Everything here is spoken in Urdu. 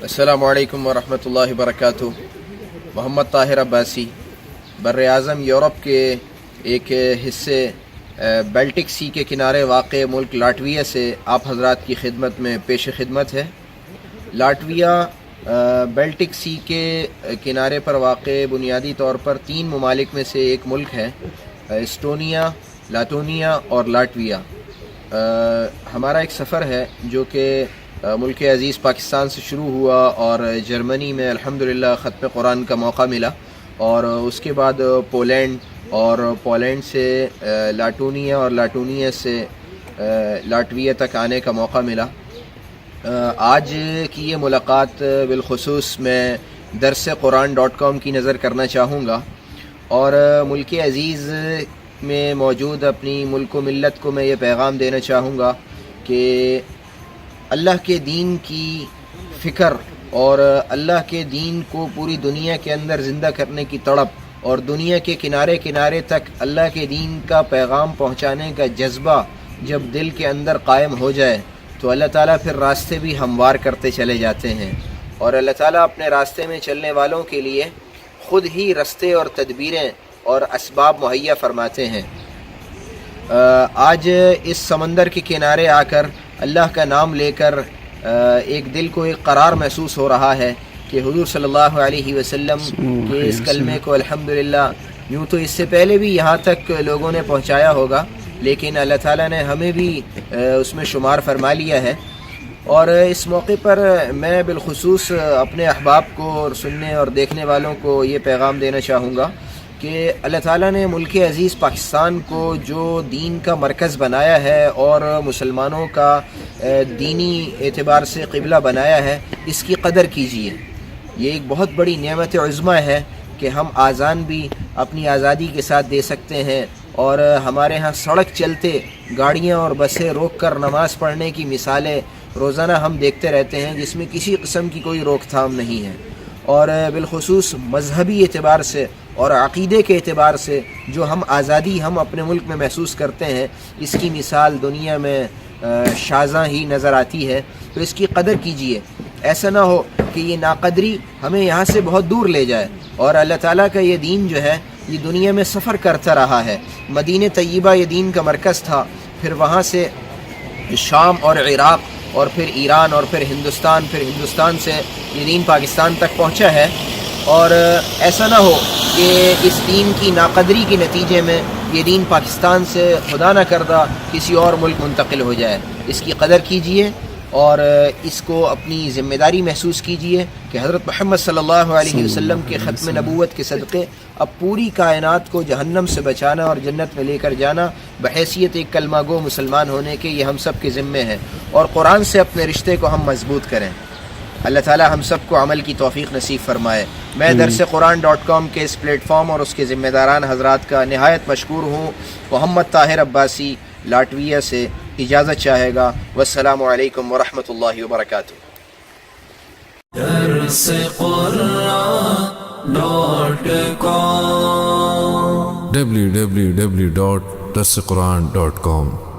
السلام علیکم ورحمۃ اللہ وبرکاتہ۔ محمد طاہر عباسی بر اعظم یورپ کے ایک حصے بیلٹک سی کے کنارے واقع ملک لاٹویا سے آپ حضرات کی خدمت میں پیش خدمت ہے۔ لاٹویا بیلٹک سی کے کنارے پر واقع بنیادی طور پر 3 ممالک میں سے ایک ملک ہے، اسٹونیا، لاٹونیا اور لاٹویا۔ ہمارا ایک سفر ہے جو کہ ملک عزیز پاکستان سے شروع ہوا اور جرمنی میں الحمدللہ ختم قرآن کا موقع ملا، اور اس کے بعد پولینڈ، اور پولینڈ سے لاٹونیا اور لاٹونیا سے لاٹویا تک آنے کا موقع ملا۔ آج کی یہ ملاقات بالخصوص میں درس قرآن.com کی نظر کرنا چاہوں گا، اور ملک عزیز میں موجود اپنی ملک و ملت کو میں یہ پیغام دینا چاہوں گا کہ اللہ کے دین کی فکر اور اللہ کے دین کو پوری دنیا کے اندر زندہ کرنے کی تڑپ، اور دنیا کے کنارے کنارے تک اللہ کے دین کا پیغام پہنچانے کا جذبہ جب دل کے اندر قائم ہو جائے تو اللہ تعالیٰ پھر راستے بھی ہموار کرتے چلے جاتے ہیں، اور اللہ تعالیٰ اپنے راستے میں چلنے والوں کے لیے خود ہی رستے اور تدبیریں اور اسباب مہیا فرماتے ہیں۔ آج اس سمندر کے کنارے آ کر اللہ کا نام لے کر ایک دل کو ایک قرار محسوس ہو رہا ہے کہ حضور صلی اللہ علیہ وسلم کے اس کلمے کو الحمدللہ یوں تو اس سے پہلے بھی یہاں تک لوگوں نے پہنچایا ہوگا، لیکن اللہ تعالیٰ نے ہمیں بھی اس میں شمار فرما لیا ہے۔ اور اس موقع پر میں بالخصوص اپنے احباب کو اور سننے اور دیکھنے والوں کو یہ پیغام دینا چاہوں گا کہ اللہ تعالیٰ نے ملک عزیز پاکستان کو جو دین کا مرکز بنایا ہے اور مسلمانوں کا دینی اعتبار سے قبلہ بنایا ہے، اس کی قدر کیجیے۔ یہ ایک بہت بڑی نعمت عظمیٰ ہے کہ ہم آذان بھی اپنی آزادی کے ساتھ دے سکتے ہیں، اور ہمارے ہاں سڑک چلتے گاڑیاں اور بسیں روک کر نماز پڑھنے کی مثالیں روزانہ ہم دیکھتے رہتے ہیں، جس میں کسی قسم کی کوئی روک تھام نہیں ہے۔ اور بالخصوص مذہبی اعتبار سے اور عقیدے کے اعتبار سے جو آزادی ہم اپنے ملک میں محسوس کرتے ہیں، اس کی مثال دنیا میں شازاں ہی نظر آتی ہے۔ تو اس کی قدر کیجیے، ایسا نہ ہو کہ یہ ناقدری ہمیں یہاں سے بہت دور لے جائے، اور اللہ تعالیٰ کا یہ دین جو ہے یہ دنیا میں سفر کرتا رہا ہے۔ مدینہ طیبہ یہ دین کا مرکز تھا، پھر وہاں سے شام اور عراق، اور پھر ایران، اور پھر ہندوستان سے یہ دین پاکستان تک پہنچا ہے۔ اور ایسا نہ ہو کہ اس دین کی ناقدری کے نتیجے میں یہ دین پاکستان سے خدا نہ کردہ کسی اور ملک منتقل ہو جائے۔ اس کی قدر کیجیے اور اس کو اپنی ذمہ داری محسوس کیجیے کہ حضرت محمد صلی اللہ علیہ وسلم کے ختم نبوت کے صدقے اب پوری کائنات کو جہنم سے بچانا اور جنت میں لے کر جانا بحیثیت ایک کلمہ گو مسلمان ہونے کے یہ ہم سب کے ذمے ہیں، اور قرآن سے اپنے رشتے کو ہم مضبوط کریں۔ اللہ تعالی ہم سب کو عمل کی توفیق نصیب فرمائے۔ میں درس قرآن.com کے اس پلیٹ فارم اور اس کے ذمہ داران حضرات کا نہایت مشکور ہوں۔ محمد طاہر عباسی لاٹویا سے اجازت چاہے گا۔ والسلام علیکم ورحمۃ اللہ وبرکاتہ۔ درس قرآن.com www.darsequran.com